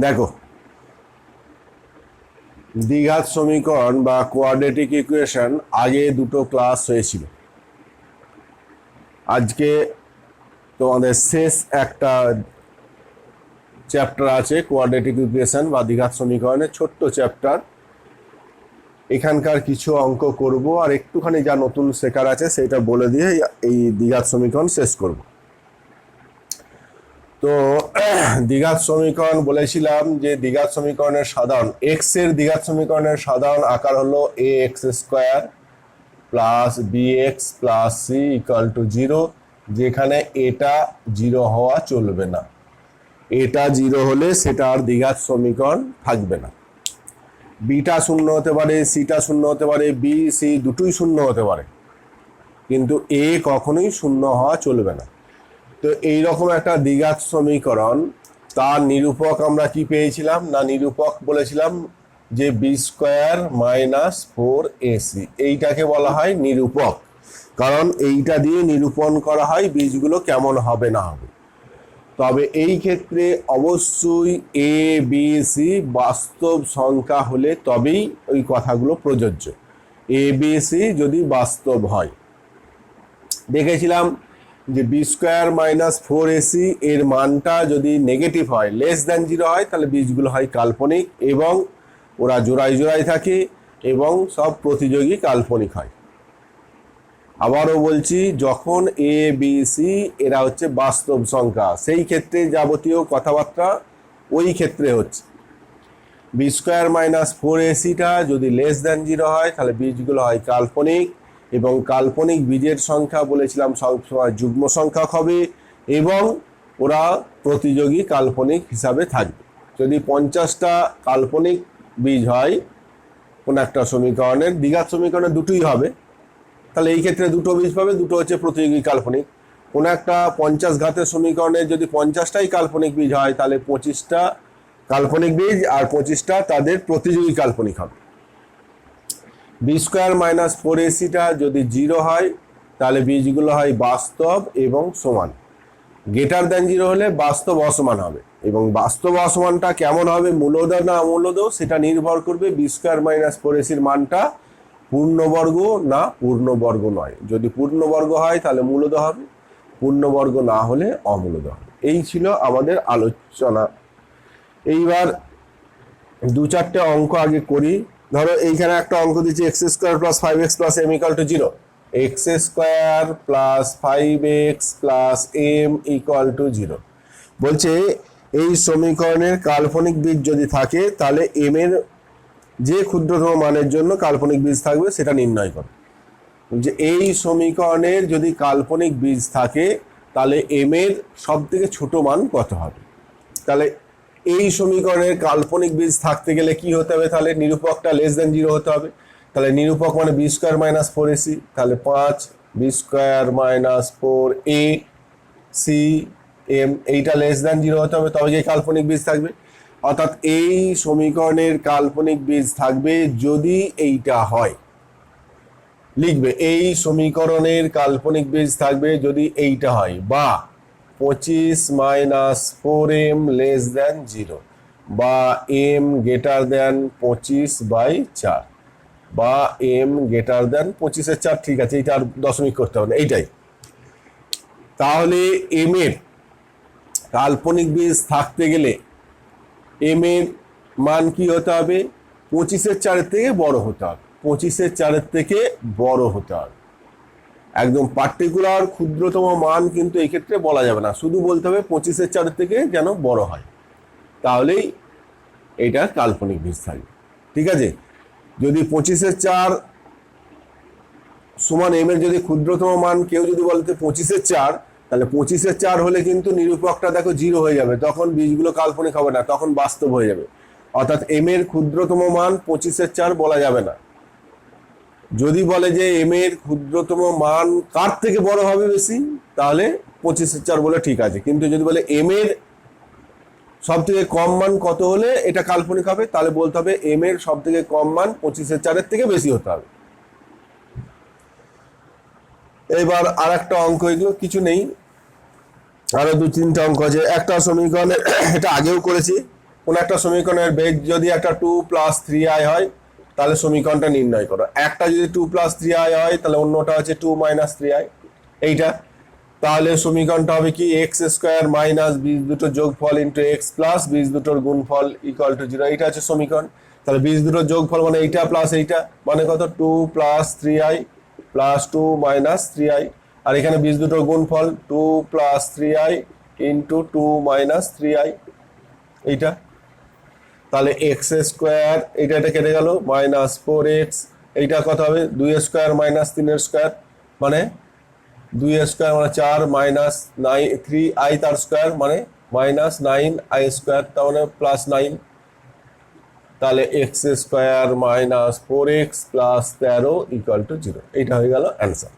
দেখো, দ্বিঘাত সমীকরণ বা কোয়াড্রেটিক ইকুয়েশন আগে দুটো ক্লাস হয়েছিল। আজকে তোমাদের শেষ একটা চ্যাপ্টার আছে কোয়াড্রেটিক ইকুয়েশন বা দ্বিঘাত সমীকরণের ছোট্ট চ্যাপ্টার। এখানকার কিছু অঙ্ক করব আর একটুখানি যা নতুন শেখার আছে সেটা বলে দিয়ে এই দ্বিঘাত সমীকরণ শেষ করব। তো দ্বিঘাত সমীকরণ বলেছিলাম যে দ্বিঘাত সমীকরণের সাধারণ এক্স এর দ্বিঘাত সমীকরণের সাধারণ আকার হলো a x square plus b x plus c equal to 0, যেখানে এটা 0 হওয়া চলবে না। এটা 0 হলে সেটা আর দ্বিঘাত সমীকরণ থাকবে না। বিটা শূন্য হতে পারে, সিটা শূন্য হতে পারে, বি সি দুটোই শূন্য হতে পারে, কিন্তু এ কখনোই শূন্য হওয়া চলবে না। তো এইরকম একটা দ্বিঘাত সমীকরণ, তার নিরূপক আমরা কি পেয়েছিলাম না, নিরূপক বলেছিলাম যে বি স্কোয়ার মাইনাস 4ac, এইটাকে বলা হয় নিরূপক, কারণ এইটা দিয়ে নিরূপণ করা হয় বীজগুলো কেমন হবে না হবে। তবে এই ক্ষেত্রে অবশ্যই এ বি সি বাস্তব সংখ্যা হলে তবেই ওই কথাগুলো প্রযোজ্য। এ বি সি যদি বাস্তব হয়, দেখেছিলাম যে বি স্কোয়ার মাইনাস 4ac এর মানটা যদি নেগেটিভ হয়, লেস দ্যান 0 হয়, তাহলে বীজগুলো হয় কাল্পনিক এবং ওরা জোড়ায় জোড়ায় থাকে এবং সব প্রতিযোগী কাল্পনিক হয়। আবারও বলছি, যখন এ বি সি এরা হচ্ছে বাস্তব সংখ্যা, সেই ক্ষেত্রে যাবতীয় কথাবার্তা ওই ক্ষেত্রে হচ্ছে। বি স্কোয়ার মাইনাস 4ac-টা যদি লেস দ্যান 0 হয়, তাহলে বীজগুলো হয় কাল্পনিক এবং কাল্পনিক বীজের সংখ্যা বলেছিলাম সবসময় যুগ্ম সংখ্যক হবে এবং ওরা প্রতিযোগী কাল্পনিক হিসাবে থাকবে। যদি 50টা কাল্পনিক বীজ হয় কোন একটা সমীকরণের, দ্বিঘাত সমীকরণের দুটোই হবে, তাহলে এই ক্ষেত্রে দুটো বীজ পাবে, দুটো হচ্ছে প্রতিযোগী কাল্পনিক। কোনো একটা 50 ঘাতের সমীকরণে যদি 50টাই কাল্পনিক বীজ হয়, তাহলে 25টা কাল্পনিক বীজ আর 25টা তাদের প্রতিযোগী কাল্পনিক হবে। বি স্কোয়ার মাইনাস 4ac-টা যদি 0 হয়, তাহলে বীজগুলো হয় বাস্তব এবং সমান। গ্রেটার দ্যান 0 হলে বাস্তব অসমান হবে, এবং বাস্তব অসমানটা কেমন হবে, মূলদ না অমূলদ, সেটা নির্ভর করবে বি স্কোয়ার মাইনাস 4ac-র মানটা পূর্ণবর্গ না পূর্ণবর্গ নয়। যদি পূর্ণবর্গ হয় তাহলে মূলদ হবে, পূর্ণবর্গ না হলে অমূলদ হবে। এই ছিল আমাদের আলোচনা। এইবার দু চারটে অঙ্ক আগে করি। ধরো এইখানে একটা অঙ্ক দিচ্ছি, x square plus 5x plus m equal to 0, x square plus 5x plus m equal to 0। বলছে এই সমীকরণের কাল্পনিক বীজ যদি থাকে, তাহলে এম এর যে ক্ষুদ্রতম মানের জন্য কাল্পনিক বীজ থাকবে সেটা নির্ণয় করো। যে এই সমীকরণের যদি কাল্পনিক বীজ থাকে, তাহলে এম এর সব থেকে ছোট মান কত হবে। তাহলে এই সমীকরণের কাল্পনিক বীজ থাকতে গেলে কি হতে হবে, তাহলে নিরূপকটা লেস দ্যান 0 হতে হবে। তাহলে নিরূপক মানে বি স্কোয়ার মাইনাস 4ac, তাহলে 5 b square minus 4ac m, এইটা লেস দ্যান 0 হতে হবে, তবে যে কাল্পনিক বীজ থাকবে। অর্থাৎ এই সমীকরণের কাল্পনিক বীজ থাকবে যদি এইটা হয়, লিখবে এই সমীকরণের কাল্পনিক বীজ থাকবে যদি এইটা হয়, বা 25 মাইনাস 4m লেস দ্যান 0, বা m গ্রেটার দ্যান 25/4, বা m গ্রেটার দ্যান 25/4। ঠিক আছে, এইটা আর দশমিক করতে হবে না, এইটাই। তাহলে m এর কাল্পনিক বীজ থাকতে গেলে m এর মান কি হতে হবে, 25/4 থেকে বড় হতে হবে, 25/4 থেকে বড় হতে হবে। একদম পার্টিকুলার ক্ষুদ্রতম মান কিন্তু এই ক্ষেত্রে বলা যাবে না, শুধু বলতে হবে 25/4 থেকে যেন বড় হয়, তাহলেই এইটা কাল্পনিক বীজ থাকবে। ঠিক আছে, যদি 25/4 সমান এম এর যদি ক্ষুদ্রতম মান কেউ যদি বলতে 25/4, তাহলে 25/4 হলে কিন্তু নিরূপকটা দেখো 0 হয়ে যাবে, তখন বীজগুলো কাল্পনিক হবে না, তখন বাস্তব হয়ে যাবে। অর্থাৎ এম এর ক্ষুদ্রতম মান 25/4 বলা যাবে না। যদি বলে যে এম এর ক্ষুদ্রতম মান কার থেকে বড় হবে বেশি, তাহলে 25/4 বলে ঠিক আছে। কিন্তু যদি বলে এম এর সব থেকে কম মান কত হলে এটা কাল্পনিক হবে, তাহলে বলতে হবে এম এর সব থেকে কম মান 25/4 থেকে বেশি হতে হবে। এবার আর একটা অঙ্ক, এগুলো কিছু নেই, আরো 2-3টা অঙ্ক আছে। একটা সমীকরণের এটা আগেও করেছি, কোন একটা সমীকরণের বেগ যদি একটা 2+3i হয় তাহলে সমীকরণটা নির্ণয় করো। একটা যদি 2+3i হয় তাহলে অন্যটা হচ্ছে 2-3i, এইটা। তাহলে সমীকরণটা হবে কি, এক্স স্কোয়ার মাইনাস বীজ দুটোর যোগফল ইন্টু এক্স প্লাস বীজ দুটোর গুণফল ইকুয়াল টু 0। এইটা হচ্ছে সমীকরণ। তাহলে বীজ দুটোর যোগফল মানে এইটা প্লাস এইটা, মানে কত, 2+3i প্লাস 2-3i। আর এখানে বীজ দুটোর গুণফল 2+3i ইন্টু 2-3i, এইটা। তাহলে এক্স স্কোয়ার এইটা কেটে গেল, -4x, এইটা কত হবে, 2 স্কোয়ার মাইনাস 3 স্কোয়ার, মানে 2 স্কোয়ার মানে 4 মাইনাস 3i তার স্কোয়ার মানে -9i স্কোয়ার, তার মানে +9। তাহলে x square -4x plus 13 equal to 0। এইটা হয়ে গেল অ্যান্সার,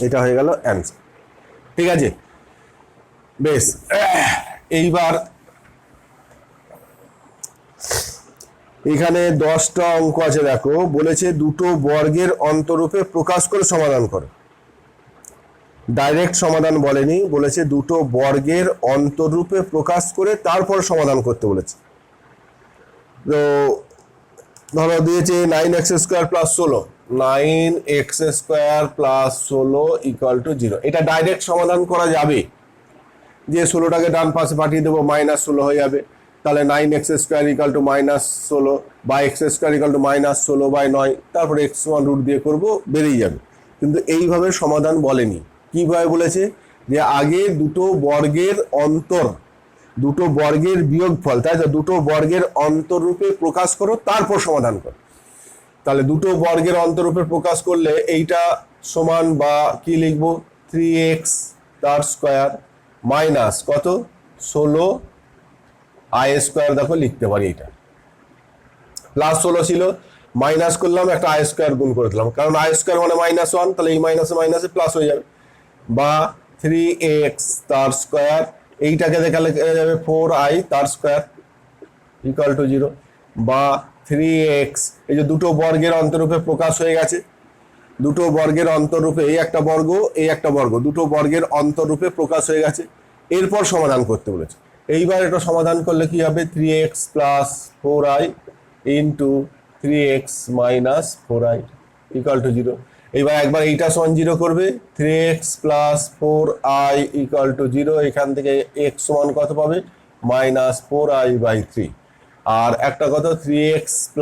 এটা হয়ে গেল অ্যান্সার। ঠিক আছে, বেশ। এইবার এখানে 10টা অঙ্ক আছে, দেখো বলেছে দুটো বর্গের অন্তরূপে প্রকাশ করে সমাধান করো। ডাইরেক্ট সমাধান বলেনি, বলেছে দুটো বর্গের অন্তরূপে প্রকাশ করে তারপর সমাধান করতে বলেছে। তো ধরো দিয়েছে 9x² + 16, 9x² + 16 ইকুয়াল টু 0। এটা ডাইরেক্ট সমাধান করা যাবে, যে 16টাকে ডান পাশে পাঠিয়ে দেবো, -16 হয়ে যাবে। তাহলে 9x² ইকুয়াল টু -16 বা x² ইকুয়াল টু -16/9, তারপরে x সমান রুট দিয়ে করবো, বেরিয়ে যাবে। কিন্তু এইভাবে সমাধান বলেনি। কিভাবে বলেছে, যে আগে দুটো বর্গের অন্তর, দুটো বর্গের বিয়োগফল, তাই তো, দুটো বর্গের অন্তররূপে প্রকাশ করো তারপর সমাধান করো। তাহলে দুটো বর্গের অন্তররূপে প্রকাশ করলে এইটা সমান, বা কি লিখবো, 3x তার স্কোয়ার মাইনাস কত, 16i², দেখো লিখতে পারি, এটা +16 ছিল, মাইনাস করলাম, একটা i² গুণ করে দিলাম, কারণ i² মানে -1, তাহলে এই মাইনাসে মাইনাসে প্লাস হয়ে যাবে, বা 3x তার স্কোয়ার, এইটাকে দেখালে যাবে 4i তার স্কোয়ার ইকুয়াল টু 0, বা 3x, এই যে দুটো বর্গের অন্তরূপে প্রকাশ হয়ে গেছে, দুটো বর্গের অন্তরূপে, এই একটা বর্গ এই একটা বর্গ, দুটো বর্গের অন্তরূপে প্রকাশ হয়ে গেছে, এরপর সমাধান করতে বলেছে। এইবার এটা সমাধান করলে কি হবে, 3x + 4i into 3x - 4i equal to 0। এইবার একবার এইটা সমান 0 করবে, 3x + 4i ইকুয়াল টু 0। এখান থেকে x সমান কত পাবে, -4i/3। আর একটা কত, 3x +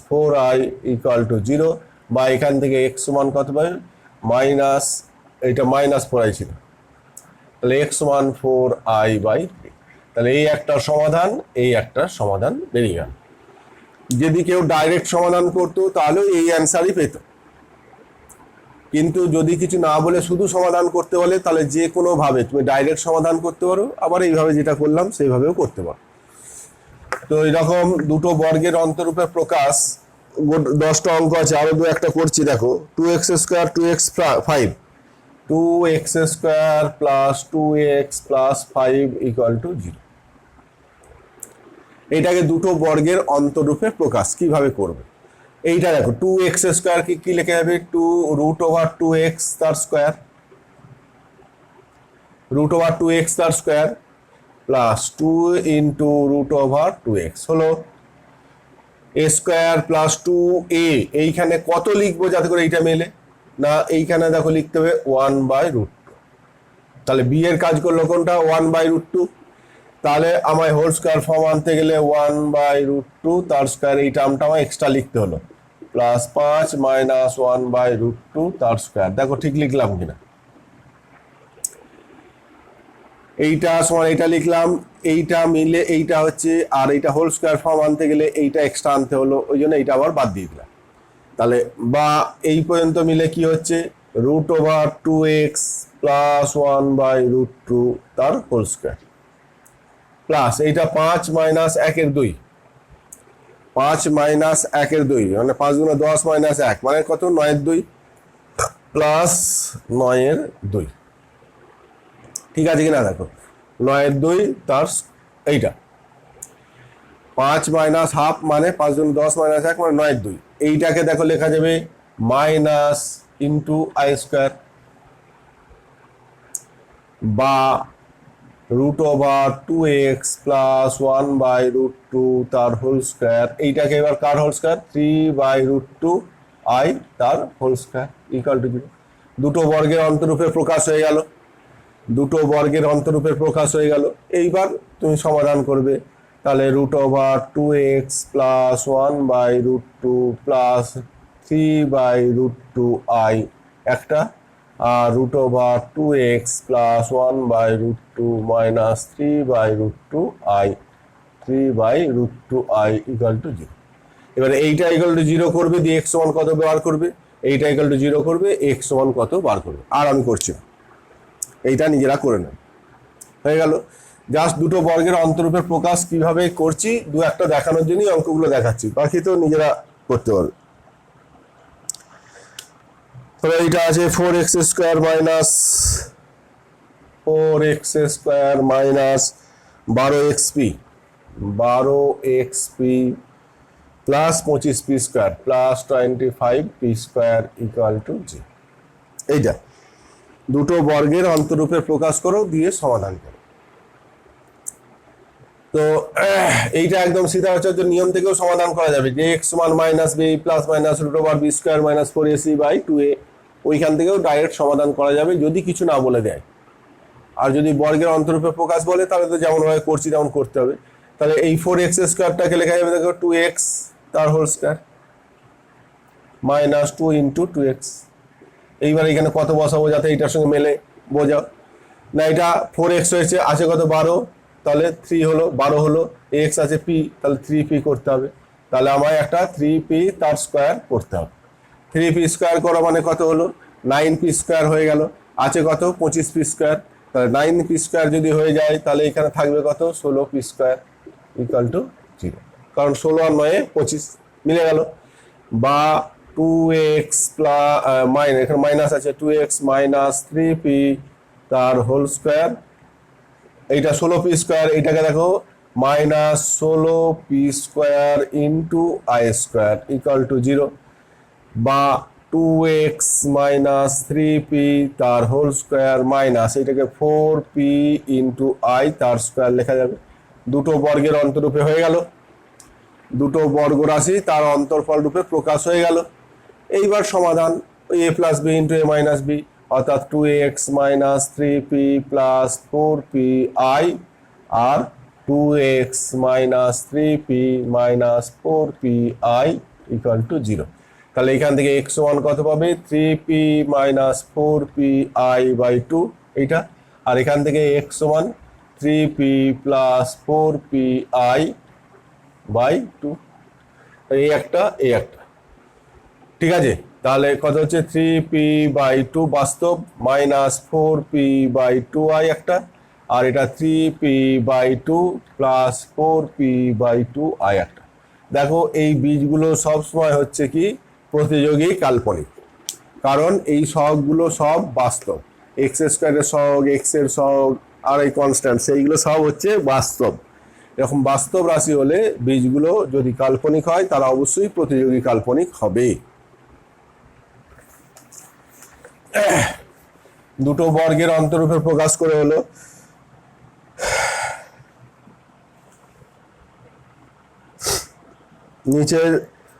4i ইকুয়াল টু 0, বা এখান থেকে x সমান কত পাবে, এইটা -4i ছিল, তাহলে x সমান 4i/3। তাহলে এই একটা সমাধান, এই একটা সমাধান বেরিয়ে গেল। যদি কেউ ডাইরেক্ট সমাধান করতো তাহলে এই অ্যান্সারই পেত, কিন্তু যদি কিছু না বলে শুধু সমাধান করতে বলে, তাহলে যে কোনো ভাবে তুমি ডাইরেক্ট সমাধান করতে পারো, আবার এইভাবে যেটা করলাম সেইভাবেও করতে পারো। তো এরকম দুটো বর্গের অন্তরূপে প্রকাশ 10টা অঙ্ক আছে, আরো একটা করছি, দেখো 2x² 2x5, 2x² + 2x + 5 equal to 0। এইটাকে দুটো বর্গের অন্তরূপে প্রকাশ কিভাবে করবে, এইটা দেখো, 2x² কি লিখে যাবে, 2√2x তার স্কোয়ার, √2x তার স্কোয়ার প্লাস 2 ইন্টু √2x হলো a² + 2a। এইখানে কত লিখবো যাতে করে এইটা মেলে না, এইখানে দেখো লিখতে হবে 1/√2। তাহলে b এর কাজ করলো কোনটা, 1/√2। তাহলে আমায় হোল স্কোয়ার ফর্ম আনতে গেলে 1/√2 তার স্কোয়ার, এই টার্মটা আমার এক্সট্রা লিখতে হলো, +5 - 1/√2 তার স্কোয়ার। দেখো ঠিক লিখলাম কিনা, এইটা সমান এইটা লিখলাম, এইটা মিলে এইটা হচ্ছে, আর এইটা হোল স্কোয়ার ফর্ম আনতে গেলে এইটা এক্সট্রা আনতে হলো, ওই জন্য এইটা আবার বাদ দিয়ে দিলাম। তাহলে বা এই পর্যন্ত মিলে কি হচ্ছে, √2x + 1/√2 তার হোল স্কোয়ার, প্লাস এইটা 5 - 1 এর 2, 5 - 1 এর 2 মানে 5 × 10 - 1 মানে কত, 9 এর 2 প্লাস 9 এর 2। ঠিক আছে কিনা, দেখো 9 এর 2 তার এইটা 5 - ½ মানে 5 × 10 - 1 মানে 9 এর 2। এইটাকে দেখো লেখা যাবে - * i², বা রুট ওভার 2x প্লাস 1/√2 তার হোল স্কোয়ার, এইটাকে এবার কার হোল স্কোয়ার 3/√2 i তার হোল স্কোয়ার ইকুয়াল টু 0। দুটো বর্গের অন্তরূপে প্রকাশ হয়ে গেল, দুটো বর্গের অন্তরূপে প্রকাশ হয়ে গেল। এইবার তুমি সমাধান করবে, তাহলে root over 2x plus 1/√2 plus 3/√2 i একটা, আর root over 2x plus 1/√2 minus 3/√2 i 3/√2 i equal to 0। এবারে এইটা ইকুয়াল টু 0 করবে, দিয়ে x সমান কত বার করবে, এইটা ইকুয়াল টু 0 করবে, x সমান কত বার করবে। আর আমি করছি না, এইটা নিজেরা করে নেন। হয়ে গেল। জাস্ট দুটো বর্গের অন্তরূপের প্রকাশ কিভাবে করছি দু একটা দেখানোর জন্যই অঙ্কগুলো দেখাচ্ছি, বাকি তো নিজেরা করতে পারবে। তাহলে এইটা আছে 4x square minus 12xp 12xp plus 25p square plus 25p square equal to 0। এইটা দুটো বর্গের অন্তরূপের প্রকাশ করো, দিয়ে সমাধান করো। তো এইটা একদম সিদ্ধাচার্য নিয়ম থেকেও সমাধান করা যাবে, যে x সমান minus b plus minus root over B square minus 4ac/2a, ওইখান থেকেও ডাইরেক্ট সমাধান করা যাবে যদি কিছু না বলে দেয়। আর যদি বর্গের অন্তরূপে প্রকাশ বলে তাহলে তো যেমনভাবে করছি তেমন করতে হবে। তাহলে এই 4x স্কোয়ারটাকে লেখা যাবে দেখো 2x তার whole square minus 2 into 2x। এইবার এখানে কত বসাবো যাতে এইটার সঙ্গে মেলে বোঝাও না। এটা 4x হয়েছে, আছে কত 12, তাহলে 3 হলো 12 হলো, x আছে p, তাহলে 3p করতে হবে। তাহলে আমায় একটা 3p তার স্কোয়ার করতে হবে। 3p স্কোয়ার করা মানে কত হলো 9p স্কোয়ার হয়ে গেল, আছে কত 25p স্কোয়ার। তাহলে 9p স্কোয়ার যদি হয়ে যায় তাহলে এখানে থাকবে কত 16p স্কোয়ার ইকুয়াল টু 0, কারণ 16 আর 9 25 মিলে গেল। বা 2x প্লাস এখানে মাইনাস আছে 2x মাইনাস 3p তার হোল স্কোয়ার, এইটা 16p স্কোয়ার, এইটাকে দেখো minus 16p square into i square equal to 0। বা 2x মাইনাস 3p তার হোল স্কোয়ার মাইনাস এইটাকে 4p ইন্টু i তার স্কোয়ার লেখা যাবে। দুটো বর্গের অন্তরূপে হয়ে গেল, দুটো বর্গ রাশি তার অন্তরফল রূপে প্রকাশ হয়ে গেল। এইবার সমাধান a plus b into a minus b, অর্থাৎ 2x minus 3p plus 4p i আর 2x minus 3p minus 4p i equal to 0। তাহলে এখান থেকে x সমান কত পাবে 3p minus 4p i by 2 এইটা, আর এখান থেকে x সমান 3p plus 4p i by 2, এই একটা এই একটা, ঠিক আছে। তাহলে কত হচ্ছে 3p বাই 2 বাস্তব মাইনাস 4p বাই 2i একটা, আর এটা 3p by 2 plus 4p by 2i একটা। দেখো এই বীজগুলো সব সময় হচ্ছে কি প্রতিযোগী কাল্পনিক, কারণ এই সহগগুলো সব বাস্তব, এক্স স্কোয়ারের সহগ, এক্স এর সহগ আর এই কনস্ট্যান্ট সেইগুলো সব হচ্ছে বাস্তব। এরকম বাস্তব রাশি হলে বীজগুলো যদি কাল্পনিক হয় তারা অবশ্যই প্রতিযোগী কাল্পনিক হবে। দুটো বর্গের অন্তরূপে প্রকাশ করে হলো। নিচের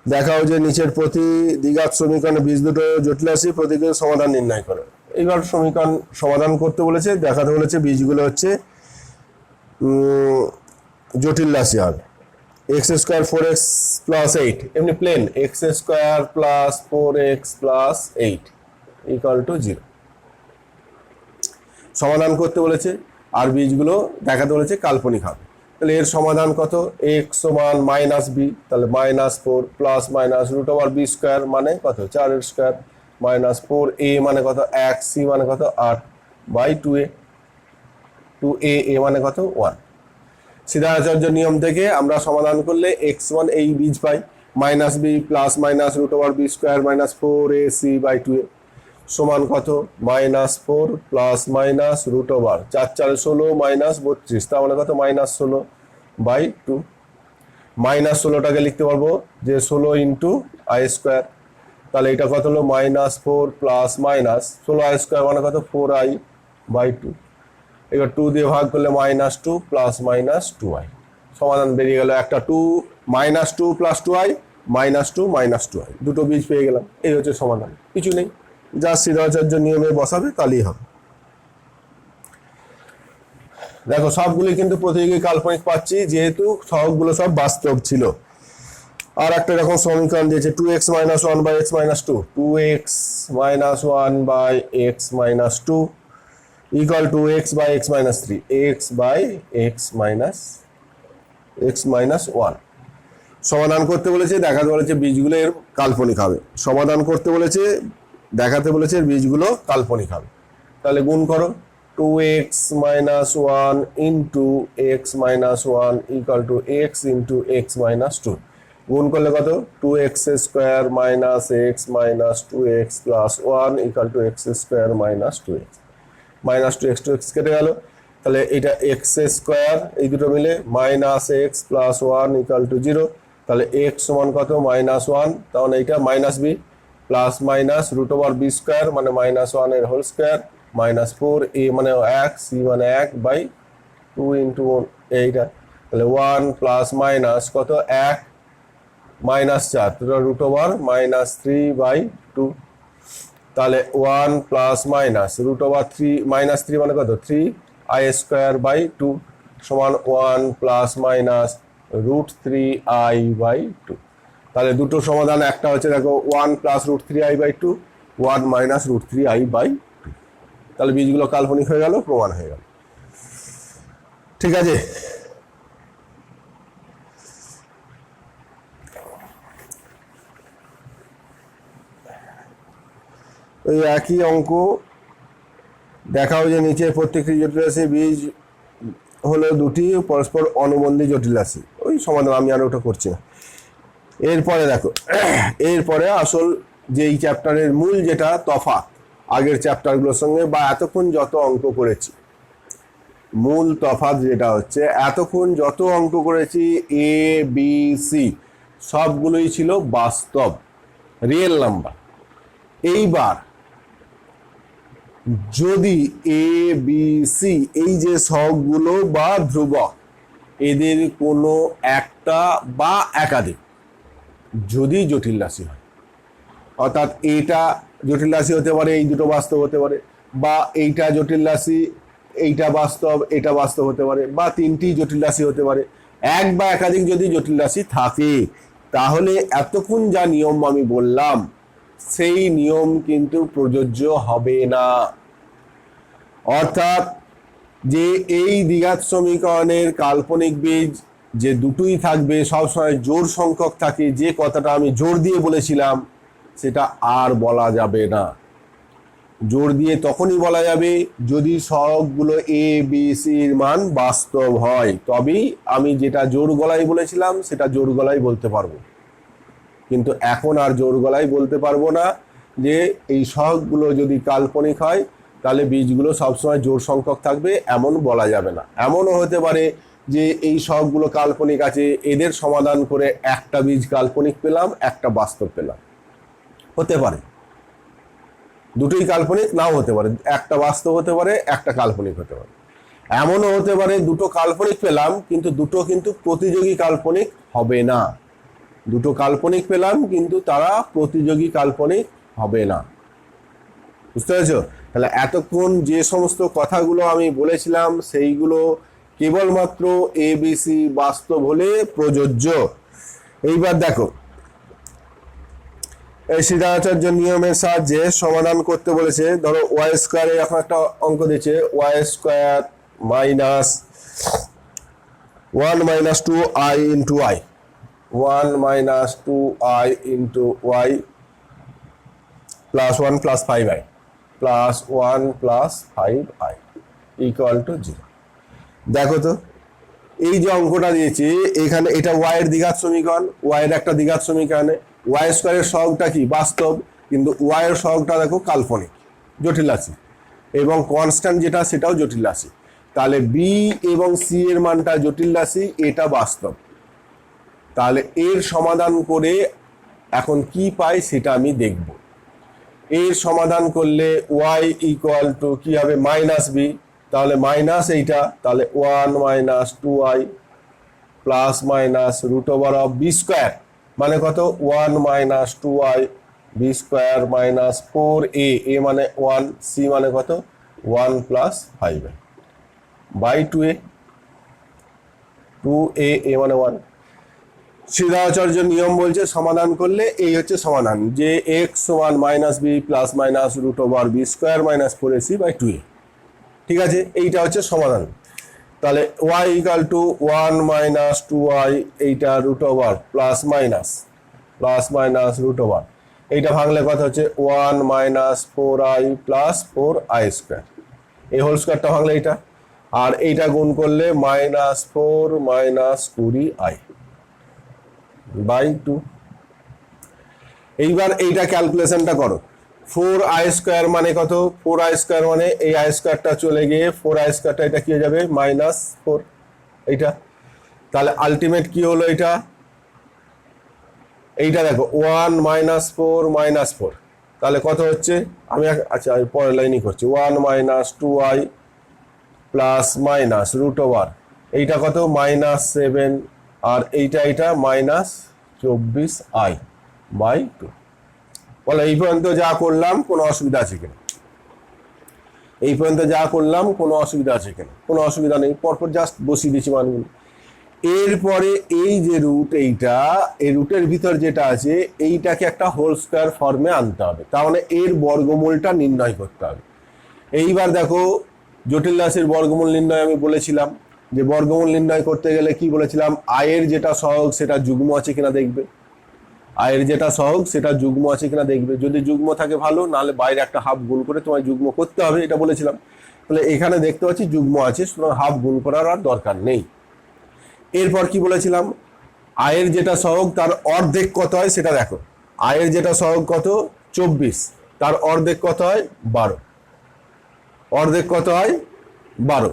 দেখাও যে নিচের প্রতি দ্বিঘাত সমীকরণে বীজ দুটো জটিল রাশি প্রতীকের সমাধান নির্ণয় করে। এইবার সমীকরণ সমাধান করতে বলেছে, দেখাতে বলেছে বীজগুলো হচ্ছে জটিল রাশি হবে। এক্স স্কোয়ার 4x প্লাস 8, এমনি plain x square plus 4x plus 8 equal to 0 সমাধান করতে বলেছে। আর বীজগুলো দেখাতে বলেছে কাল্পনিক হবে। তাহলে এর সমাধান কত, এক্স সমান মাইনাস বি, তাহলে minus 4 plus minus root over B square মানে কত 4 স্কোয়ার মাইনাস 4a মানে কত 1, c মানে কত 8 বাই 2a, 2a মানে কত 1। সিদ্ধাচার্য নিয়ম থেকে আমরা সমাধান করলে এক্স সমান এই বীজ পাই minus b plus minus root over B square minus 4ac by 2a সমান কত minus 4 plus minus root over 4 4 16 minus 32, তার মানে কত মাইনাস 16 বাই 2। মাইনাস 16টাকে লিখতে পারবো যে 16 ইন্টু আই স্কোয়ার, তাহলে এটা কত হলো minus 4 plus minus 16 I square মানে কত 4i বাই 2। এবার 2 দিয়ে ভাগ করলে -2 প্লাস -2i সমাধান বেরিয়ে গেল। একটা 2 -2 প্লাস 2i -2 -2i দুটো বীজ পেয়ে গেলাম। এই হচ্ছে সমাধান, কিছু নেই, যা সিদ্ধাচার্য নিয়মে বসাবে তাহলেই হবে। দেখো সবগুলি কিন্তু প্রতিযোগী কাল্পনিক পাচ্ছি, যেহেতু সবগুলো সব বাস্তব ছিল। আর একটা এরকম সমীকরণ দিয়েছে 2x - 1 by x - 2, 2x - 1 by x - 2 equal to x by x - 3, x by x - 1। সমাধান করতে বলেছে, দেখাতে বলেছে বীজগুলো এর কাল্পনিক হবে। সমাধান করতে বলেছে, দেখাতে বলেছে বীজগুলো কাল্পনিক হবে। তাহলে গুণ করো, 2x - 1 into x - 1 equal to x into x - 2। গুণ করলে কত, 2x square minus x minus 2x plus 1 equal to x square minus 2x। Minus 2x 2x কেটে গেল, তাহলে এটা x স্কোয়ার এই দুটো মিলে minus x plus 1 equal to 0। তাহলে x সমান কত, -1, তখন এইটা minus b plus minus √b square মানে -1 এর হোল স্কোয়ার -4 a মানে 1 c মানে 1 বাই 2 ইন্টু এইটা। তাহলে 1 প্লাস মাইনাস কত 1 -4 √-3/2। তাহলে 1 প্লাস মাইনাস √3 -3 মানে কত 3i স্কোয়ার বাই 2 সমান 1 প্লাস মাইনাস √3i/2। তাহলে দুটো সমাধান, একটা হচ্ছে দেখো 1 প্লাস √3i/2, 1 মাইনাস √3i/2। তাহলে বীজগুলো কাল্পনিক হয়ে গেল, প্রমাণ হয়ে গেল। ঠিক আছে, ওই একই অঙ্ক দেখাও যে নিচে প্রত্যেকটি জটিল রাশি বীজ হলো দুটি পরস্পর অনুবন্ধী জটিল রাশি। ওই সমাধান আমি আর ওটা করছি না। এরপরে দেখো, এরপরে আসল যে এই চ্যাপ্টারের মূল যেটা তফাৎ আগের চ্যাপ্টারগুলোর সঙ্গে বা এতক্ষণ যত অঙ্ক করেছি, মূল তফাৎ যেটা হচ্ছে এতক্ষণ যত অঙ্ক করেছি এ বি সি সবগুলোই ছিল বাস্তব রিয়েল নাম্বার। এইবার যদি এ বি সি এই যে সহগগুলো বা ধ্রুবক এদের কোনো একটা বা একাধিক যদি জটিল রাশি হয়, অর্থাৎ এইটা জটিল রাশি হতে পারে, এই দুটো বাস্তব হতে পারে, বা এইটা জটিল রাশি এইটা বাস্তব এটা বাস্তব হতে পারে, বা তিনটি জটিল রাশি হতে পারে, এক বা একাধিক যদি জটিল রাশি থাকে, তাহলে এতক্ষণ যা নিয়ম আমি বললাম সেই নিয়ম কিন্তু প্রযোজ্য হবে না। অর্থাৎ যে এই দ্বিঘাত সমীকরণের কাল্পনিক বীজ যে দুটোই থাকবে, সবসময় জোড় সংখ্যক থাকে, যে কথাটা আমি জোর দিয়ে বলেছিলাম সেটা আর বলা যাবে না। জোর দিয়ে তখনই বলা যাবে যদি সহগগুলো এ বি সির মান বাস্তব হয়, তবেই আমি যেটা জোর গলায় বলেছিলাম সেটা জোর গলায় বলতে পারবো। কিন্তু এখন আর জোর গলায় বলতে পারবো না যে এই সহগগুলো যদি কাল্পনিক হয় তাহলে বীজগুলো সবসময় জোড় সংখ্যক থাকবে, এমন বলা যাবে না। এমনও হতে পারে যে এই সহগগুলো কাল্পনিক আছে, এদের সমাধান করে একটা বীজ কাল্পনিক পেলাম, একটা বাস্তব পেলাম, হতে পারে। দুটোই কাল্পনিক নাও হতে পারে, একটা বাস্তব হতে পারে, একটা কাল্পনিক হতে পারে। এমনও হতে পারে দুটো কাল্পনিক পেলাম কিন্তু দুটো কিন্তু প্রতিযোগী কাল্পনিক হবে না। দুটো কাল্পনিক পেলাম কিন্তু তারা প্রতিযোগী কাল্পনিক হবে না। বুঝতে পেরেছো? তাহলে এতক্ষণ যে সমস্ত কথাগুলো আমি বলেছিলাম সেইগুলো কেবলমাত্র এবিসি বাস্তব হলে প্রযোজ্য। এইবার দেখো, এই সিদ্ধাচার্য নিয়মের সাহায্যে সমাধান করতে বলেছে। ধরো ওয়াই স্কোয়ারে এখন একটা অঙ্ক দিচ্ছে, y square minus 1 minus 2i into y, 1 minus 2i into y plus 1 plus 5i plus 1 plus 5i equal to 0। দেখো তো এই যে অঙ্কটা দিয়েছি এখানে, এটা ওয়াই এর দ্বিঘাত সমীকরণ, ওয়াই এর একটা দ্বিঘাত সমীকরণে ওয়াই স্কোয়ারের সহগটা কি বাস্তব, কিন্তু ওয়াই এর সহগটা দেখো কাল্পনিক জটিল রাশি, এবং কনস্ট্যান্ট যেটা সেটাও জটিল রাশি। তাহলে বি এবং সি এর মানটা জটিল রাশি, এটা বাস্তব। তাহলে এর সমাধান করে এখন কি পাই সেটা আমি দেখব। এর সমাধান করলে ওয়াই ইকুয়াল টু কি হবে, মাইনাস বি তাহলে মাইনাস এইটা, তাহলে 1 minus 2i plus minus root over of b square মানে কত 1 minus 2i b square minus 4a, a মানে 1, সি মানে কত 1 প্লাস 5 বাই 2a, 2a এ মানে 1। সিদ্ধাচার্য নিয়ম বলছে সমাধান করলে এই হচ্ছে সমাধান, যে x সমান minus b plus minus root over B square minus 4ac by 2a। ঠিক আছে, এইটা হচ্ছে সমাধান। তাহলে y equal to 1 minus 2i, এইটা root over plus minus root over, এইটা ভাঙলে কথা হচ্ছে 1 minus 4i plus 4i square, এই হোল স্কোয়ারটা ভাঙলে এইটা, আর এইটা গুণ করলে মাইনাস 4 মাইনাস 20i বাই 2। এইবার এইটা ক্যালকুলেশনটা করো, 4i স্কোয়ার মানে কত 4i স্কোয়ার মানে এই i স্কোয়ারটা চলে গিয়ে 4i স্কোয়ারটা এটা কি হয়ে যাবে মাইনাস 4 এইটা। তাহলে আলটিমেট কি হলো এইটা দেখো 1 মাইনাস 4 মাইনাস 4, তাহলে কত হচ্ছে আমি আচ্ছা আমি পরের লাইনই করছি, 1 minus 2i plus minus root over এইটা কত মাইনাস 7, আর এইটা মাইনাস 24i বাই 2। বলো এই পর্যন্ত যা করলাম কোনো অসুবিধা আছে কিনা, এই পর্যন্ত যা করলাম কোনো অসুবিধা আছে কিনা, কোনো অসুবিধা নেই, পরপর জাস্ট বসিয়ে দিচ্ছি মানগুলো। এরপরে এই যে রুট, এইটা এই রুটের ভিতর যেটা আছে এইটাকে একটা হোল স্কোয়ার ফর্মে আনতে হবে, তার মানে এর বর্গমূলটা নির্ণয় করতে হবে। এইবার দেখো জটিল রাশির বর্গমূল নির্ণয় আমি বলেছিলাম যে বর্গমূল নির্ণয় করতে গেলে কি বলেছিলাম, আয়ের যেটা সহগ সেটা যুগ্ম আছে কিনা দেখবে, আয়ের যেটা সহগ সেটা যুগ্ম আছে কিনা দেখবে, যদি যুগ্ম থাকে ভালো, নাহলে বাইরে একটা হাফ গুণ করে তোমায় যুগ্ম করতে হবে, এটা বলেছিলাম। তাহলে এখানে দেখতে পাচ্ছি যুগ্ম আছে, সুতরাং হাফ গুণ করার আর দরকার নেই। এরপর কি বলেছিলাম, আয়ের যেটা সহগ তার অর্ধেক কত হয় সেটা দেখো, আয়ের যেটা সহগ কত 24, তার অর্ধেক কত হয় 12, অর্ধেক কত হয় 12,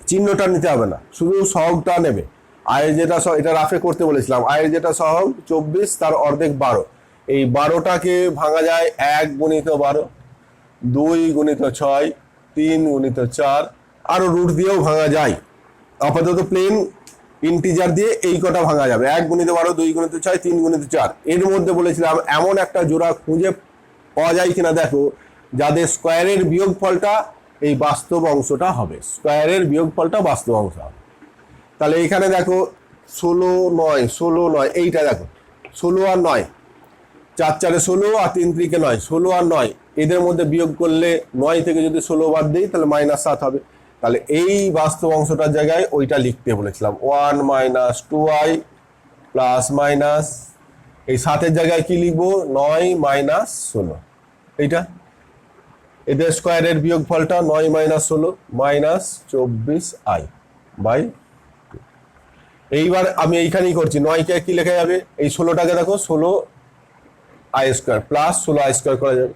চিহ্নটা নিতে হবে না, শুধু সহগটা নেবে। আয়ের যেটা এটা রাফে করতে বলেছিলাম, আয়ের যেটা সহগ 24 তার অর্ধেক 12, এই 12টাকে ভাঙা যায় 1 গুণিত 12, 2 গুণিত 6, 3 গুণিত 4, আরো রুট দিয়েও ভাঙা যায়, আপাতত প্লেন ইন্টিজার দিয়ে এই কটা ভাঙা যাবে, 1 গুণিত 12, 2 গুণিত 6, 3 গুণিত 4। এর মধ্যে বলেছিলাম এমন একটা জোড়া খুঁজে পাওয়া যায় কিনা দেখো, যাদের স্কোয়ারের বিয়োগফলটা এই বাস্তব অংশটা হবে, স্কোয়ারের বিয়োগফলটা বাস্তব অংশ হবে। তাহলে এখানে দেখো 16 9 এইটা দেখো 16 আর 9, 4 4 16 আর 3 3 9, 16 আর 9 এদের মধ্যে বিয়োগ করলে 9 থেকে যদি 16 বাদ দিই তাহলে -7 হবে। তাহলে এই বাস্তব অংশটার জায়গায় ওইটা লিখতে বলেছিলাম, 1 মাইনাস 2i প্লাস মাইনাস এই 7-এর জায়গায় কি লিখবো 9 মাইনাস 16, এইটা এদের স্কোয়ারের বিয়োগফলটা 9 মাইনাস 16 মাইনাস 24i বাই 2। এইবার আমি এইখানেই করছি, 9কে কি লেখা যাবে, এই 16টাকে দেখো 16i square plus 16i square করা যাবে।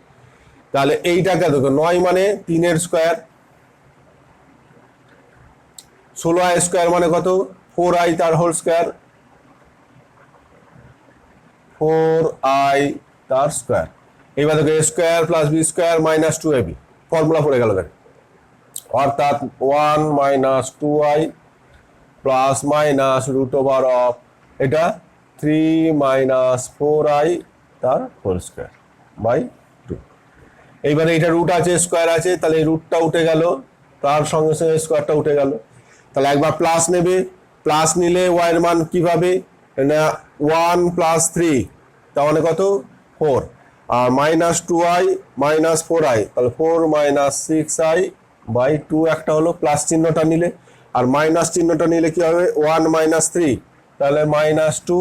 তাহলে এইটাকে দেখো 9 মানে 3-এর স্কোয়ার, 16i স্কোয়ার মানে কত 4i তার হোল স্কোয়ার, 4i তার স্কোয়ার। এইবার দেখো a square plus B square minus 2ab, formula পড়ে গেল দেখো, অর্থাৎ 1 minus 2i plus minus root over of এটা 3 মাইনাস 4i তার হোল স্কোয়ার বাই 2। এইবারে এটা রুট আছে স্কোয়ার আছে, তাহলে এই রুটটা উঠে গেল, তার সঙ্গে সঙ্গে স্কোয়ারটা উঠে গেল। তাহলে একবার প্লাস নেবে, প্লাস নিলে y এর মান কিভাবে, 1 প্লাস 3 তার মানে কত 4, আর মাইনাস 2i মাইনাস 4i, তাহলে 4 মাইনাস 6i বাই 2 একটা হলো প্লাস চিহ্নটা নিলে, আর মাইনাস চিহ্নটা নিলে কি হবে 1 মাইনাস 3 তাহলে মাইনাস 2,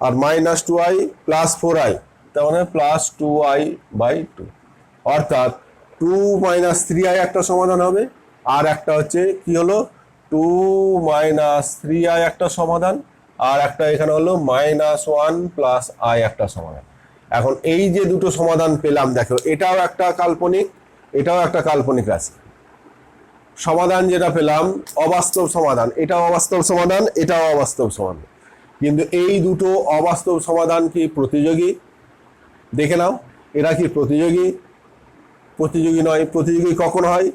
আর মাইনাস 2i প্লাস 4i তার মানে প্লাস 2i বাই 2। অর্থাৎ 2 মাইনাস 3i একটা সমাধান হবে, আর একটা হচ্ছে কি হলো 2 মাইনাস 3i একটা সমাধান, আর একটা এখানে হলো -1 প্লাস i একটা সমাধান। এখন এই যে দুটো সমাধান পেলাম দেখো, এটাও একটা কাল্পনিক, এটাও একটা কাল্পনিক রাশি। সমাধান যেটা পেলাম অবাস্তব সমাধান, এটাও অবাস্তব সমাধান, এটাও অবাস্তব সমাধান, কিন্তু এই দুটো অবাস্তব সমাধান কি প্রতিযোগী, দেখে নাও এরা কি প্রতিযোগী, প্রতিযোগী নয়। প্রতিযোগী কখন হয়,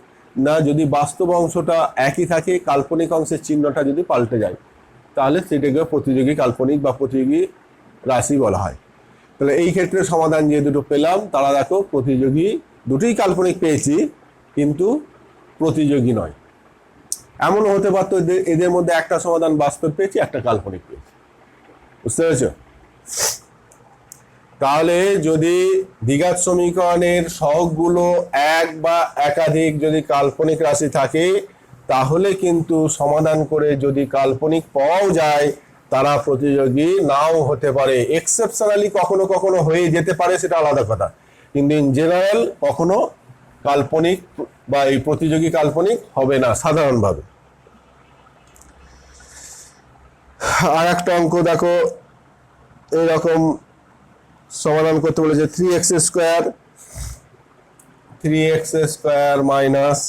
না যদি বাস্তব অংশটা একই থাকে, কাল্পনিক অংশের চিহ্নটা যদি পাল্টে যায়, তাহলে সেটাকে প্রতিযোগী কাল্পনিক বা প্রতিযোগী রাশি বলা হয়। তাহলে এই ক্ষেত্রে সমাধান যে দুটো পেলাম, তারা দেখো প্রতিযোগী, দুটোই কাল্পনিক পেয়েছি কিন্তু প্রতিযোগী নয়। এমনও হতে পারতো এদের মধ্যে একটা সমাধান বাস্তব পেয়েছি, একটা কাল্পনিক পেয়েছি। বুঝতে পেরেছ? তাহলে যদি দ্বিঘাত সমীকরণের সহগগুলো এক বা একাধিক যদি কাল্পনিক রাশি থাকে, তাহলে কিন্তু সমাধান করে যদি কাল্পনিক পাওয়াও যায়, তারা প্রতিযোগী নাও হতে পারে। এক্সেপশনালি কখনো কখনো হয়ে যেতে পারে, সেটা আলাদা কথা, কিন্তু ইন জেনারেল কখনো কাল্পনিক বা এই প্রতিযোগী কাল্পনিক হবে না সাধারণভাবে। আর একটা অঙ্ক দেখো, এরকম সমাধান করতে বলেছে 3x² minus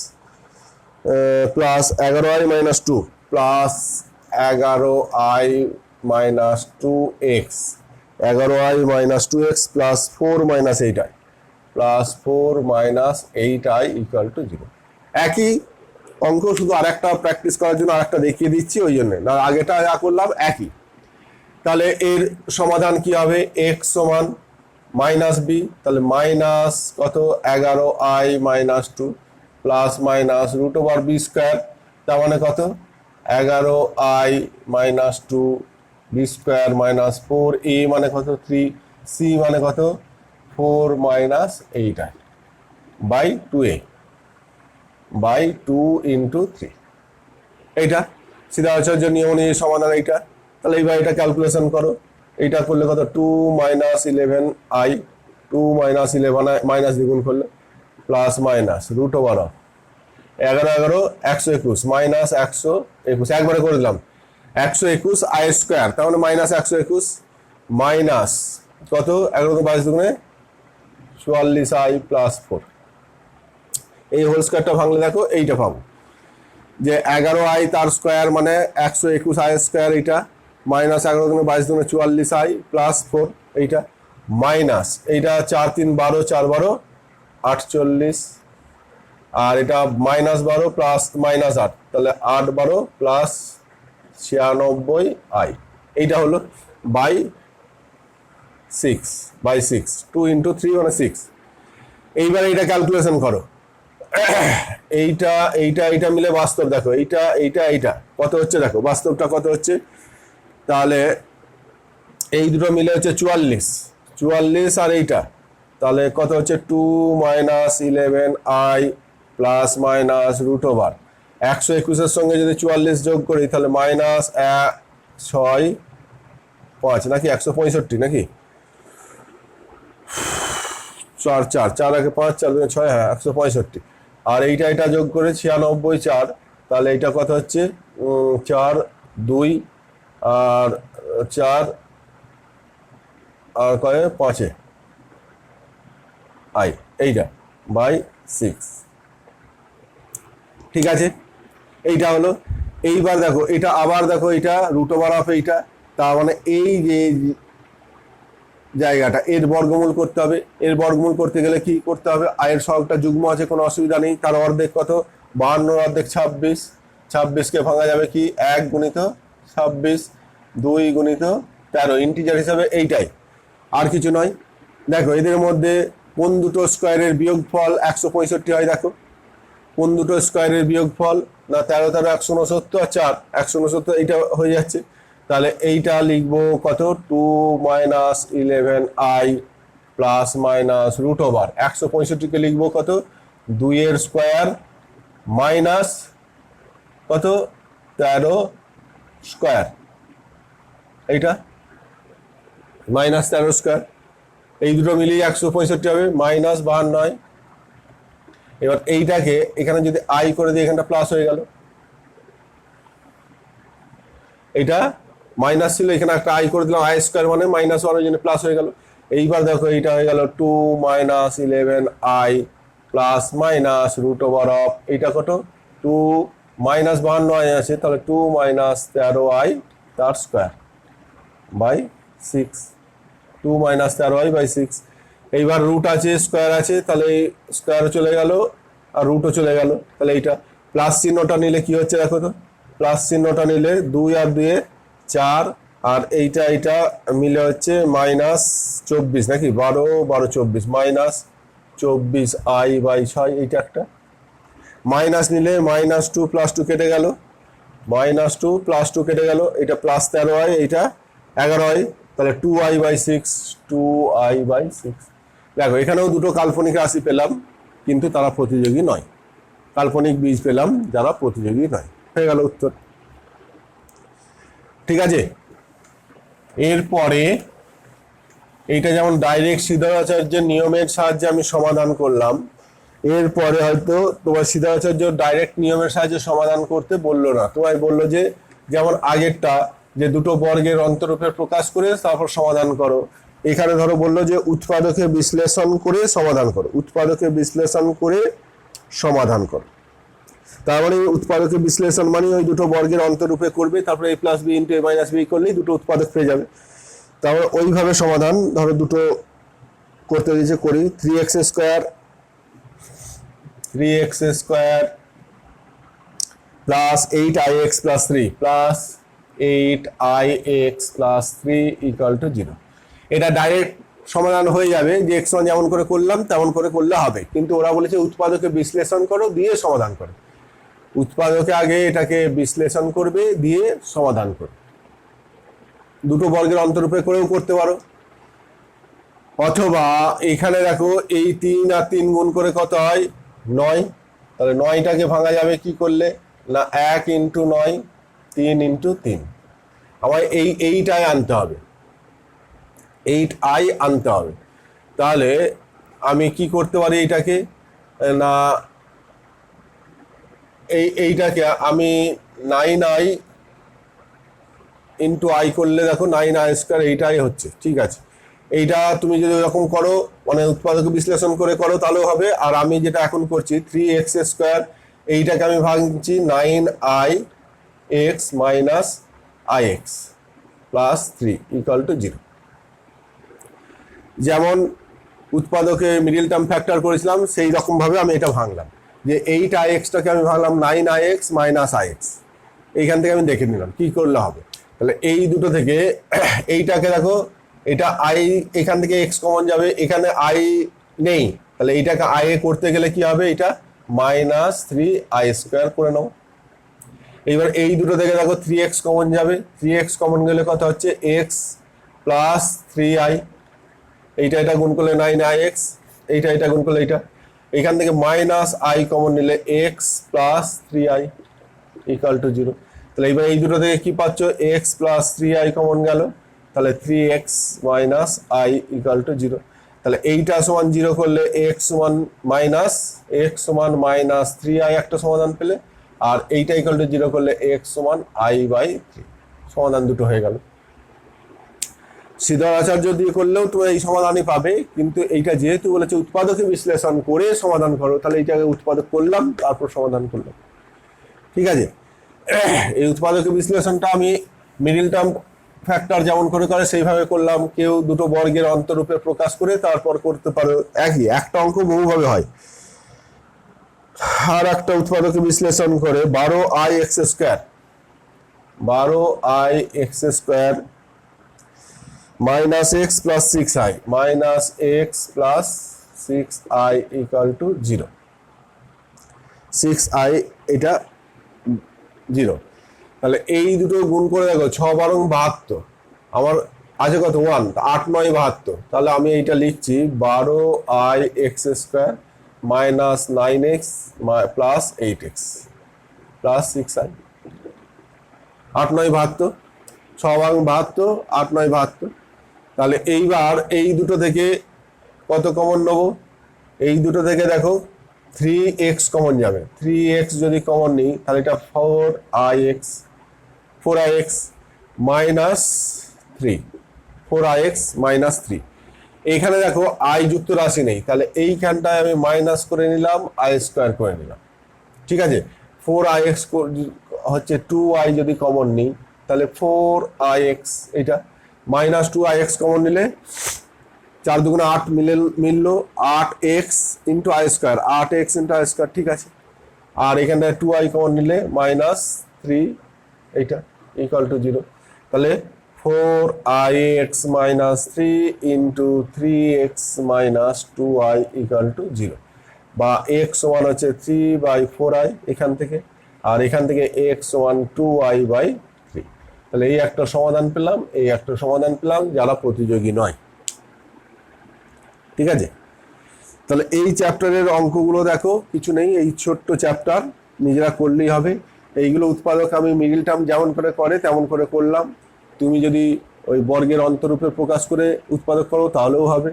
plus 11i minus 2 plus 11i minus 2x, 11i minus 2x plus 4 minus 8i plus 4 minus 8i equal to 0। একই অঙ্ক, শুধু আরেকটা প্র্যাকটিস করার জন্য আরেকটা দেখিয়ে দিচ্ছি, ওই জন্য না, আগেটা যা করলাম একই। তাহলে এর সমাধান কি হবে? x সমান মাইনাস বি, তাহলে মাইনাস কত 11i minus 2 plus minus root over B square, তার মানে কত 11i minus 2 B square minus 4a মানে কত 3, c মানে কত 4 minus 8i by 2a by 2 into 3। এইটা সিধা আচার্য নিয়ম অনুযায়ী সমাধান এইটা। তাহলে এইবার এটা ক্যালকুলেশন করো, এইটা করলে কত 2 minus 11i, 2 minus 11i minus দ্বিগুণ করলে plus minus root over of 11 121 minus 121, একবারে করে দিলাম 121 i স্কোয়ার, তার মানে মাইনাস 121 মাইনাস কত 11 22 দুগুণে 44i প্লাস 4। এই হোল স্কোয়ারটা ভাঙলে দেখো এইটা পাবো যে 11i তার স্কোয়ার মানে 121i স্কোয়ার, এইটা মাইনাস 11 দুগুণে 22 দুগুণে 44i প্লাস 4, এইটা মাইনাস এইটা 4 3 12 4 12 48, আর এটা মাইনাস 12 প্লাস মাইনাস 8, তাহলে 8 12 প্লাস 96i, এইটা হলো বাই 6 2 ইন্টু 3 মানে 6। এইবার এইটা ক্যালকুলেশন করো, এইটা এইটা এইটা মিলে বাস্তব দেখো, এইটা এইটা এইটা কত হচ্ছে দেখো, বাস্তবটা কত হচ্ছে, তাহলে এই দুটো মিলে হচ্ছে 44 আর এইটা, তাহলে কত হচ্ছে 2 minus 11i plus minus root over 121-এর সঙ্গে যদি 44 যোগ করি তাহলে মাইনাস 6 5 নাকি 165 নাকি 4 4 4 আগে 5 4 2 6, হ্যাঁ 165, আর এইটা এটা যোগ করে 96 4, তাহলে এইটা কত হচ্ছে 4 2 আর 4 আর কয়ে 5 আই, এইটা বাই 6। ঠিক আছে, এইটা হলো। এইবার দেখো এটা আবার দেখো, এটা রুট ওভার অফ এইটা, তার মানে এই যে জায়গাটা এর বর্গমূল করতে হবে। এর বর্গমূল করতে গেলে কি করতে হবে, আয়ের সহগটা যুগ্ম আছে, কোনো অসুবিধা নেই। তার অর্ধেক কত 52 অর্ধেক 26, 26কে ভাঙা যাবে কি 1 গুণিত 26, 2 গুণিত 13, ইন্টিজার হিসাবে এইটাই, আর কিছু নয়। দেখো এদের মধ্যে কোন দুটো স্কোয়ারের বিয়োগফল 165 হয়, দেখো কোন দুটো স্কোয়ারের বিয়োগফল, না 13 13 169 আর 4 169, এইটা হয়ে যাচ্ছে। তাহলে এইটা লিখবো কত 2 minus 11i plus minus root over 165কে লিখবো কত 2 এর স্কোয়ার মাইনাস কত 13 স্কোয়ার, এইটা মাইনাস 13 স্কোয়ার, এই দুটো মিলিয়ে 165 হবে মাইনাস 52। এবার এইটাকে এখানে যদি আই করে দিই, এখানটা প্লাস হয়ে গেল, এইটা মাইনাস ছিল, এখানে একটা আই করে দিলাম, আই স্কোয়ার মানে মাইনাস 1, ওই জন্য প্লাস হয়ে গেল। এইবার দেখো এইটা হয়ে গেল 2 minus 11i plus minus root over of এইটা কত 2 মাইনাস 52i আছে, তাহলে 2 মাইনাস 13i তার square by 6, 2 minus 13i by 6। এইবার রুট আছে স্কোয়ার আছে, তাহলে স্কোয়ার চলে গেল, আর রুটও চলে গেল। তাহলে এইটা প্লাস চিহ্নটা নিলে কি হচ্ছে দেখো তো, প্লাস চিহ্নটা নিলে 2 আর 2 4, আর এইটা মিলে হচ্ছে -24 নাকি 12 12 24 -24i/6 এইটা একটা। মাইনাস নিলে -2 + 2 কেটে গেল, -2 + 2 কেটে গেল, এটা +13i, এইটা 11i, তাহলে 2i/6 2i/6। দেখো এখানেও দুটো কাল্পনিক রাশি পেলাম কিন্তু তারা প্রতিযোগী নয়, কাল্পনিক বীজ পেলাম যারা প্রতিযোগী নয়, হয়ে গেল উত্তর। ঠিক আছে, এরপরে এইটা যেমন ডাইরেক্ট সিদ্ধারাচার্যের নিয়মের সাহায্যে আমি সমাধান করলাম, এরপরে হয়তো তোমার সিদ্ধারাচার্য ডাইরেক্ট নিয়মের সাহায্যে সমাধান করতে বললো না, তোমায় বললো যে যেমন আগেরটা যে দুটো বর্গের অন্তরূপে প্রকাশ করে তারপর সমাধান করো, এখানে ধরো বললো যে উৎপাদকে বিশ্লেষণ করে সমাধান করো, উৎপাদকে বিশ্লেষণ করে সমাধান করো। তার মানে উৎপাদকে বিশ্লেষণ মানে ওই দুটো বর্গের অন্তরূপে করবে, তারপরে a + b × a - b করলেই দুটো উৎপাদক পেয়ে যাবে। তারপরে ওইভাবে সমাধান ধরো দুটো করতে দিয়েছে, করি। 3x² plus 8ix + 3 plus 8ix + 3 = 0। এটা ডাইরেক্ট সমাধান হয়ে যাবে, যে x1 যেমন করে করলাম তেমন করে করলে হবে, কিন্তু ওরা বলেছে উৎপাদকে বিশ্লেষণ করো দিয়ে সমাধান করো। উৎপাদকে আগে এটাকে বিশ্লেষণ করবে দিয়ে সমাধান করবে। দুটো বর্গের অন্তরূপে করেও করতে পারো, অথবা এখানে দেখো এই 3 আর 3 গুণ করে কত হয় 9, তাহলে 9টাকে ভাঙা যাবে কি করলে না 1 × 9 3 × 3। আমায় এইটাই আনতে হবে, 8i আনতে হবে। তাহলে আমি কি করতে পারি এইটাকে না, এইটাকে আমি 9i × i করলে দেখো 9i² এইটাই হচ্ছে, ঠিক আছে। এইটা তুমি যদি এরকম করো মানে উৎপাদক বিশ্লেষণ করে করো তাহলেও হবে। আর আমি যেটা এখন করছি 3x², এইটাকে আমি ভাঙছি 9ix - ix + 3 = 0। যেমন উৎপাদকে মিডল টার্ম ফ্যাক্টর করেছিলাম সেই রকম ভাবে আমি এটা ভাঙলাম, যে 8ixটাকে আমি ভাঙলাম 9ix - ix, এইখান থেকে আমি দেখে নিলাম কি করলে হবে। তাহলে এই দুটো থেকে এইটাকে দেখো, এটা i, এখান থেকে x কমন যাবে, এখানে i নেই, তাহলে এইটাকে i এ করতে গেলে কি হবে, এটা -3i² করে নাও। এইবার এই দুটো থেকে দেখো 3x কমন যাবে, 3x কমন গেলে কত হচ্ছে x + 3i, এটা গুণ করলে 9ix, এটা গুণ করলে এইটা, এখান থেকে -i কমন নিলে x + 3i = 0। তাহলে এবার এই দুটো থেকে কি পাচ্ছ, x + 3i কমন গেল, তাহলে 3x - i = 0। তাহলে এইটা সমান 0 করলে x সমান -3i একটা সমাধান পেলে, আর এইটা = 0 করলে x সমান i/3, সমাধান দুটো হয়ে গেল। সিদ্ধারাচার্য দিয়ে করলেও তুমি এই সমাধানই পাবে, কিন্তু এইটা যেহেতু বলেছে উৎপাদকে বিশ্লেষণ করে সমাধান করো, তাহলে এইটাকে উৎপাদক করলাম তারপর সমাধান করলাম, ঠিক আছে। এই উৎপাদকে বিশ্লেষণটা আমি মিডল টার্ম ফ্যাক্টর যেমন করে সেইভাবে করলাম, কেউ দুটো বর্গের অন্তরূপে প্রকাশ করে তারপর করতে পারো, একই একটা অঙ্ক বহুভাবে হয়। আর একটা উৎপাদকে বিশ্লেষণ করে 12ix² -x + 6i = 0, 6i এটা 0। তাহলে এই দুটো গুণ করে দেখো 6 × 12 72, আমার আছে কত 1, 8 × 9 72, তাহলে আমি এইটা লিখছি 12ix² - 9x + 8x + 6i, 8 × 9 72, 6 × 72, 8 × 9 72। তাহলে এইবার এই দুটো থেকে কত কমন নেব, এই দুটো থেকে দেখো 3x কমন যাবে, 3x যদি কমন নিই তাহলে এটা 4ix - 3, 4ix - 3। এইখানে দেখো i যুক্ত রাশি নেই, তাহলে এইখানটায় আমি মাইনাস করে নিলাম, i² করে নিলাম, ঠিক আছে। 4ix হচ্ছে 2i যদি কমন নিই তাহলে 4ix, এটা -2ix কমন নিলে 4 দুগুণে 8 মিললো, 8x into I square, 8x into I square, ঠিক আছে। আর এখানটায় 2i কমন নিলে -3 এইটা ইকুয়াল টু 0। তাহলে 4ix - 3 into 3x - 2i equal to 0, বা x সমান হচ্ছে 3/4i এখান থেকে, আর এখান থেকে x সমান 2i/3। তাহলে এই একটা সমাধান পেলাম, এই একটা সমাধান পেলাম যারা প্রতিযোগী নয়, ঠিক আছে। তাহলে এই চ্যাপ্টারের অঙ্কগুলো দেখো, কিছু নেই, এই ছোট্ট চ্যাপ্টার, নিজেরা করলেই হবে। এইগুলো উৎপাদক আমি মিডিল টার্ম যেমন করে তেমন করে করলাম। তুমি যদি ওই বর্গের অন্তরূপে প্রকাশ করে উৎপাদক করো তাহলেও হবে,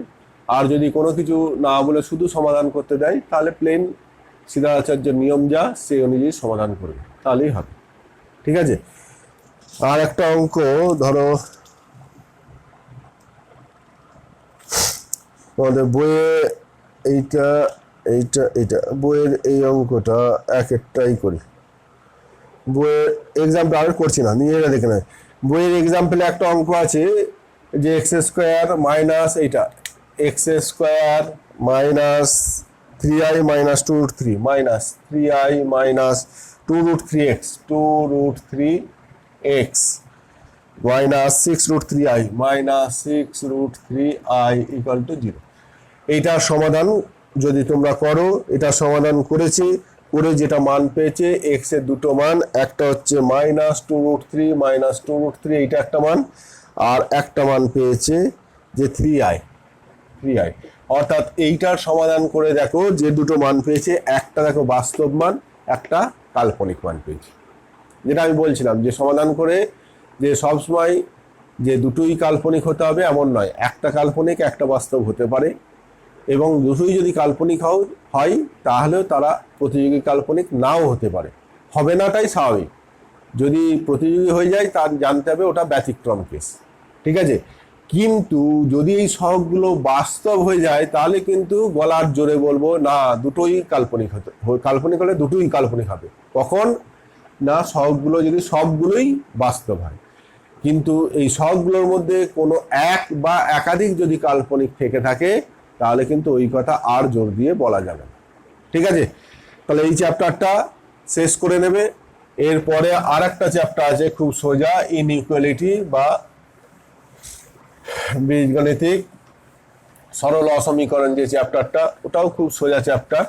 আর যদি কোনো কিছু না বলে শুধু সমাধান করতে দেয় তাহলে প্লেন সিদ্ধারাচার্যের নিয়ম যা সেই অনুযায়ী সমাধান করবে, তাহলেই হবে, ঠিক আছে। আর একটা অঙ্ক ধরো, তোমাদের বইয়ে এইটা এইটা এইটা বইয়ের এই অঙ্কটা একটাই করি, বইয়ের এক্সাম্পল আর করছি না, নিজেরা দেখে নেয়। বইয়ের এক্সাম্পলে একটা অঙ্ক আছে যে x² - এইটা x² - 3i - 2√3 -3i - 2√3x 2√3x -6√3i -6√3i equal to 0। এইটার সমাধান যদি তোমরা করো, এটা সমাধান করে যেটা মান পেয়েছে, x এর দুটো মান, একটা হচ্ছে -2√3 -2√3 এইটা একটা মান, আর একটা মান পেয়েছে যে 3i। অর্থাৎ এইটার সমাধান করে দেখো, যে দুটো মান পেয়েছে, একটা দেখো বাস্তব মান, একটা কাল্পনিক মান পেয়েছে। যেটা আমি বলছিলাম যে সমাধান করে যে সবসময় যে দুটোই কাল্পনিক হতে হবে এমন নয়, একটা কাল্পনিক একটা বাস্তব হতে পারে, এবং দুটোই যদি কাল্পনিক হয় তাহলেও তারা প্রতিযোগী কাল্পনিক নাও হতে পারে, হবে নাটাই স্বাভাবিক। যদি প্রতিযোগী হয়ে যায় তার জানতে হবে ওটা ব্যতিক্রম কেস, ঠিক আছে। কিন্তু যদি এই সহগগুলো বাস্তব হয়ে যায় তাহলে কিন্তু গলার জোরে বলবো না, দুটোই কাল্পনিক হলে দুটোই কাল্পনিক হবে। কখন না, সহগগুলো যদি সবগুলোই বাস্তব হয়, কিন্তু এই সহগগুলোর মধ্যে কোনো এক বা একাধিক যদি কাল্পনিক থেকে থাকে তাহলে কিন্তু ওই কথা আর জোর দিয়ে বলা যাবে না, ঠিক আছে। তাহলে এই চ্যাপ্টারটা শেষ করে নেবে। এরপরে আর একটা চ্যাপ্টার আছে খুব সোজা, ইনইকুয়ালিটি বা বীজগণিতিক সরল অসমীকরণ, যে চ্যাপ্টারটা, ওটাও খুব সোজা চ্যাপ্টার।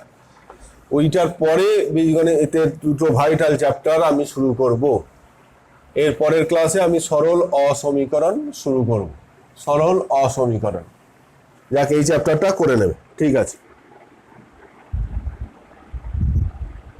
ওইটার পরে বীজগণিতের দুটো ভাইটাল চ্যাপ্টার আমি শুরু করব। এর পরের ক্লাসে আমি সরল অসমীকরণ শুরু করব, সরল অসমীকরণ। যাক, এই চ্যাপ্টারটা করে নেবে, ঠিক আছে।